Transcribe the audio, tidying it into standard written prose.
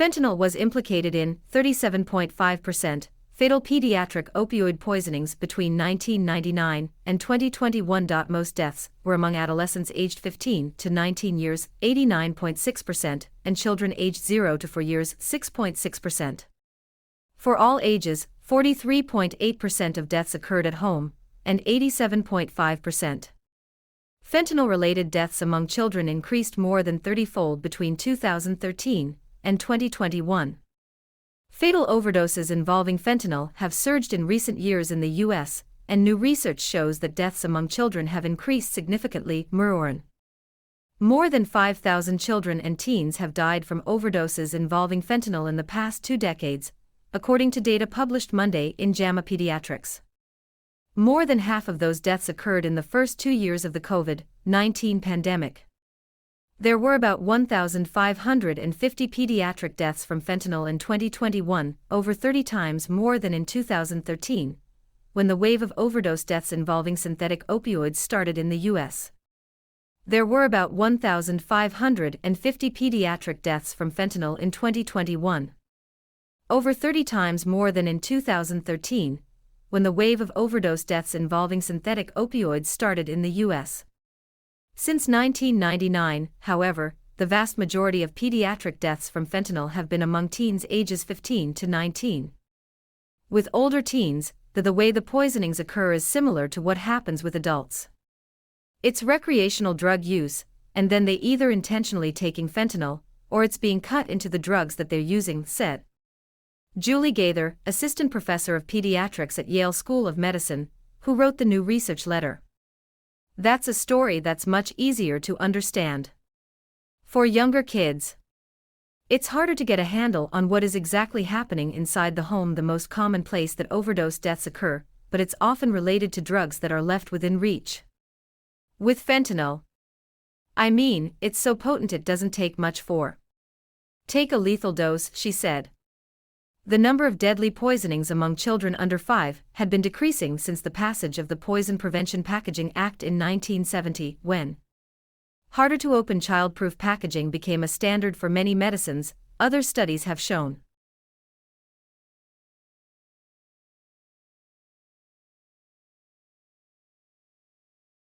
Fentanyl was implicated in 37.5% fatal pediatric opioid poisonings between 1999 and 2021. Most deaths were among adolescents aged 15 to 19 years, 89.6%, and children aged 0 to 4 years, 6.6%. For all ages, 43.8% of deaths occurred at home, and 87.5%. Fentanyl-related deaths among children increased more than 30-fold between 2013 and 2021. Fatal overdoses involving fentanyl have surged in recent years in the U.S., and new research shows that deaths among children have increased significantly. More than 5,000 children and teens have died from overdoses involving fentanyl in the past 2 decades, according to data published Monday in JAMA Pediatrics. More than half of those deaths occurred in the first 2 years of the COVID-19 pandemic. There were about 1,550 pediatric deaths from fentanyl in 2021, over 30 times more than in 2013, when the wave of overdose deaths involving synthetic opioids started in the U.S. There were about 1,550 pediatric deaths from fentanyl in 2021. Over 30 times more than in 2013, when the wave of overdose deaths involving synthetic opioids started in the U.S. Since 1999, however, the vast majority of pediatric deaths from fentanyl have been among teens ages 15 to 19. With older teens, the way the poisonings occur is similar to what happens with adults. It's recreational drug use, and then they either intentionally taking fentanyl, or it's being cut into the drugs that they're using, said Julie Gaither, assistant professor of pediatrics at Yale School of Medicine, who wrote the new research letter. That's a story that's much easier to understand. For younger kids, it's harder to get a handle on what is exactly happening inside the home, the most common place that overdose deaths occur, but it's often related to drugs that are left within reach. With fentanyl, it's so potent it doesn't take much for. Take a lethal dose, she said. The number of deadly poisonings among children under 5 had been decreasing since the passage of the Poison Prevention Packaging Act in 1970, when harder-to-open child-proof packaging became a standard for many medicines, other studies have shown.